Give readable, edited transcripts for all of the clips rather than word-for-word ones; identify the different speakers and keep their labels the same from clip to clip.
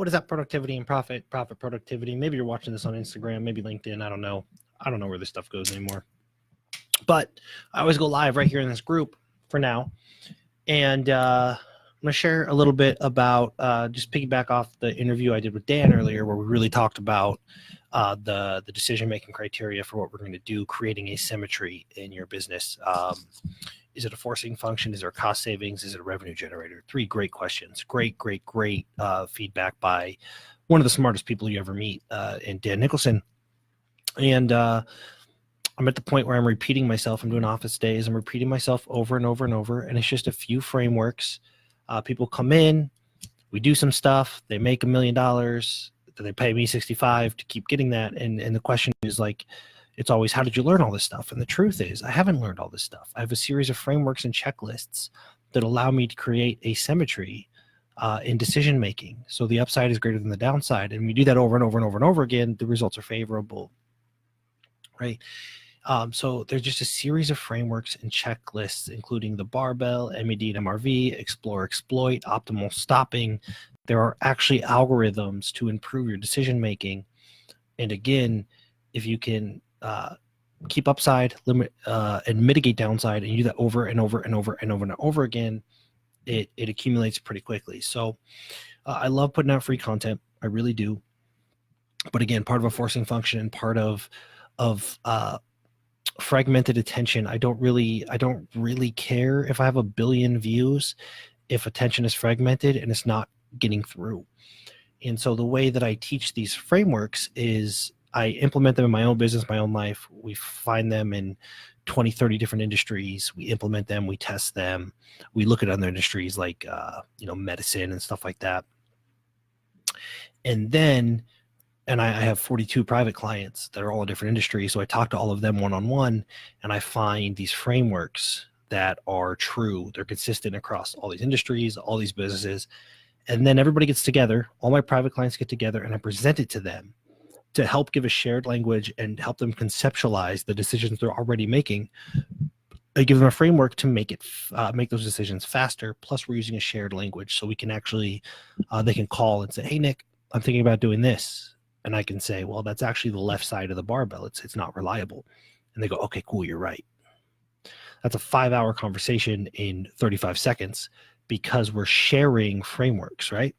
Speaker 1: what is that productivity and profit productivity? Maybe you're watching this on Instagram, maybe LinkedIn. I don't know. I don't know where this stuff goes anymore. But I always go live right here in this group for now. And I'm going to share a little bit about just piggyback off the interview I did with Dan earlier, where we really talked about the decision-making criteria for what we're going to do, creating asymmetry in your business. Is it a forcing function? Is there cost savings? Is it a revenue generator? 3 great questions. Great feedback by one of the smartest people you ever meet, and Dan Nicholson. And I'm at the point where I'm repeating myself. I'm doing office days. I'm repeating myself over and over and over. And it's just a few frameworks. People come in, we do some stuff. They make $1 million. They pay me 65 to keep getting that. And the question is like, it's always, how did you learn all this stuff? And the truth is, I haven't learned all this stuff. I have a series of frameworks and checklists that allow me to create asymmetry in decision making. So the upside is greater than the downside. And we do that over and over and over and over again. The results are favorable, right? So there's just a series of frameworks and checklists, including the Barbell, MED and MRV, Explore, Exploit, Optimal Stopping. There are actually algorithms to improve your decision-making. And again, if you can keep upside, limit, and mitigate downside, and you do that over and over and over and over and over again, it accumulates pretty quickly. So I love putting out free content. I really do. But again, part of a forcing function and part of fragmented attention. I don't really care if I have 1 billion views if attention is fragmented and it's not getting through. And so the way that I teach these frameworks is I implement them in my own business, my own life. We find them in 20, 30 different industries. We implement them, we test them. We look at other industries like medicine and stuff like that. And then I have 42 private clients that are all in different industries. So I talk to all of them one-on-one, and I find these frameworks that are true. They're consistent across all these industries, all these businesses. And then everybody gets together. All my private clients get together, and I present it to them to help give a shared language and help them conceptualize the decisions they're already making. I give them a framework to make those decisions faster. Plus, we're using a shared language, so we can actually, they can call and say, "Hey, Nick, I'm thinking about doing this." And I can say, well, that's actually the left side of the barbell. It's not reliable. And they go, okay, cool, you're right. That's a 5-hour conversation in 35 seconds because we're sharing frameworks, right?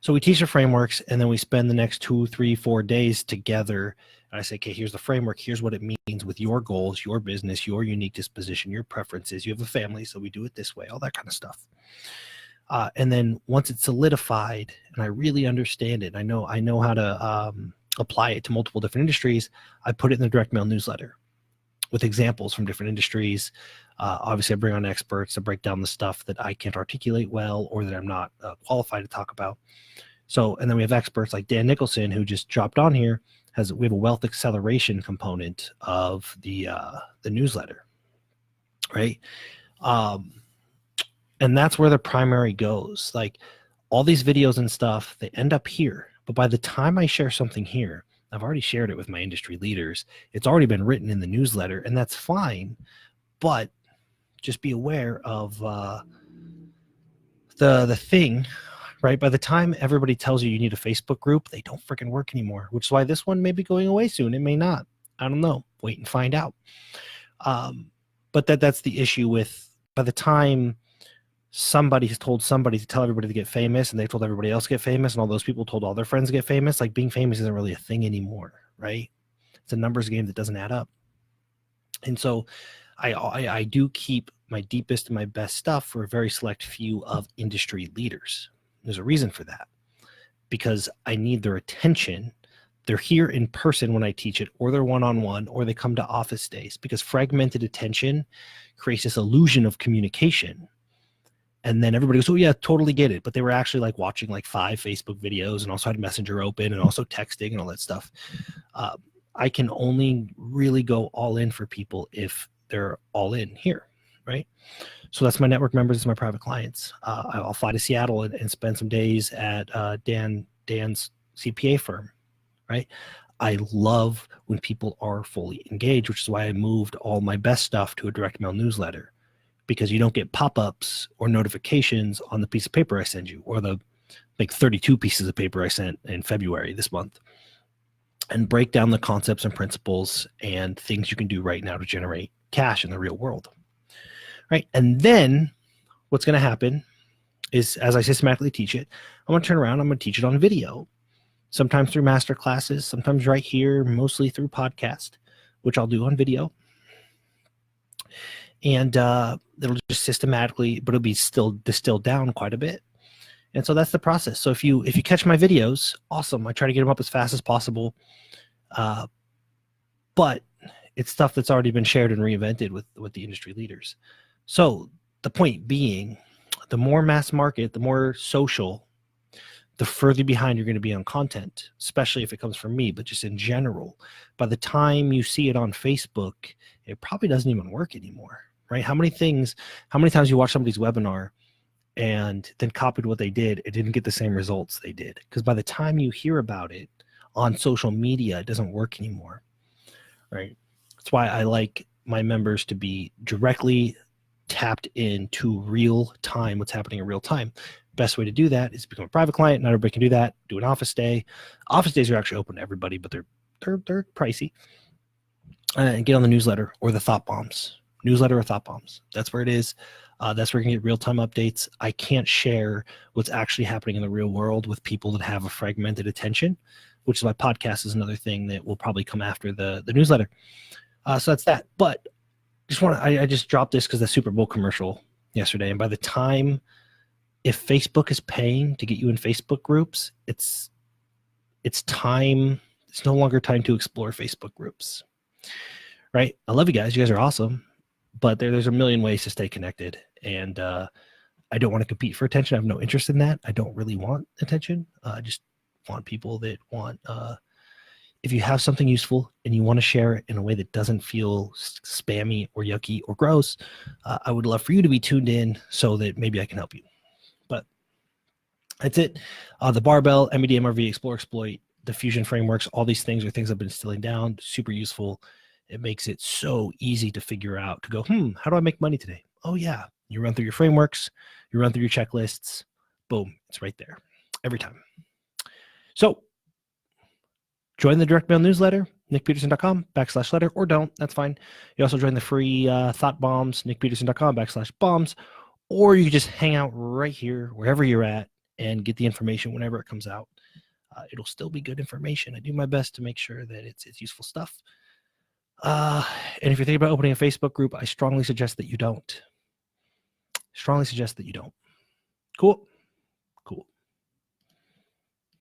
Speaker 1: So we teach the frameworks, and then we spend the next 2, 3, 4 days together. And I say, okay, here's the framework. Here's what it means with your goals, your business, your unique disposition, your preferences. You have a family, so we do it this way, all that kind of stuff. And then once it's solidified and I really understand it, I know how to apply it to multiple different industries, I put it in the direct mail newsletter with examples from different industries. Obviously, I bring on experts to break down the stuff that I can't articulate well or that I'm not qualified to talk about. So, and then we have experts like Dan Nicholson, who just dropped on here. We have a wealth acceleration component of the newsletter, right? And that's where the primary goes. Like all these videos and stuff, they end up here. But by the time I share something here, I've already shared it with my industry leaders. It's already been written in the newsletter, and that's fine. But just be aware of the thing, right? By the time everybody tells you need a Facebook group, they don't freaking work anymore, which is why this one may be going away soon. It may not. I don't know. Wait and find out. But that's the issue with, by the time somebody has told somebody to tell everybody to get famous, and they told everybody else to get famous, and all those people told all their friends to get famous, like being famous isn't really a thing anymore, right? It's a numbers game that doesn't add up. And so I do keep my deepest and my best stuff for a very select few of industry leaders. There's a reason for that, because I need their attention. They're here in person when I teach it, or they're one-on-one, or they come to office days, because fragmented attention creates this illusion of communication. And then everybody goes, oh yeah, totally get it. But they were actually like watching like 5 Facebook videos and also had Messenger open and also texting and all that stuff. I can only really go all in for people if they're all in here, right? So that's my network members, it's my private clients. I'll fly to Seattle and spend some days at Dan's CPA firm, right? I love when people are fully engaged, which is why I moved all my best stuff to a direct mail newsletter, because you don't get pop-ups or notifications on the piece of paper I send you, or the like 32 pieces of paper I sent in February this month, and break down the concepts and principles and things you can do right now to generate cash in the real world. Right. And then what's going to happen is, as I systematically teach it, I'm going to turn around, I'm going to teach it on video, sometimes through master classes, sometimes right here, mostly through podcast, which I'll do on video. And it'll just systematically, but it'll be still distilled down quite a bit. And so that's the process. So if you catch my videos, awesome. I try to get them up as fast as possible. But it's stuff that's already been shared and reinvented with the industry leaders. So the point being, the more mass market, the more social, the further behind you're going to be on content, especially if it comes from me, but just in general. By the time you see it on Facebook, it probably doesn't even work anymore, right? How many times you watch somebody's webinar and then copied what they did, it didn't get the same results they did? Because by the time you hear about it on social media, it doesn't work anymore, right? That's why I like my members to be directly tapped into real time, what's happening in real time. Best way to do that is become a private client. Not everybody can do that. Do an office day. Office days are actually open to everybody, but they're pricey. And get on the newsletter or the thought bombs. Newsletter or thought bombs. That's where it is. That's where you can get real-time updates. I can't share what's actually happening in the real world with people that have a fragmented attention, which is why podcast is another thing that will probably come after the newsletter. So that's that. But I just dropped this because the Super Bowl commercial yesterday, and by the time, if Facebook is paying to get you in Facebook groups, it's time. It's no longer time to explore Facebook groups, right? I love you guys. You guys are awesome, but there's a million ways to stay connected, and I don't want to compete for attention. I have no interest in that. I don't really want attention. I just want people that want. If you have something useful and you want to share it in a way that doesn't feel spammy or yucky or gross, I would love for you to be tuned in so that maybe I can help you. But that's it. The Barbell, MED, MRV, Explore, Exploit, Diffusion Frameworks, all these things are things I've been instilling down. Super useful. It makes it so easy to figure out, to go, how do I make money today? Oh, yeah. You run through your frameworks. You run through your checklists. Boom. It's right there every time. So join the direct mail newsletter, nickpeterson.com/letter, or don't. That's fine. You also join the free thought bombs, nickpeterson.com/bombs, or you can just hang out right here, wherever you're at, and get the information whenever it comes out. It'll still be good information. I do my best to make sure that it's useful stuff. And if you're thinking about opening a Facebook group, I strongly suggest that you don't. Cool.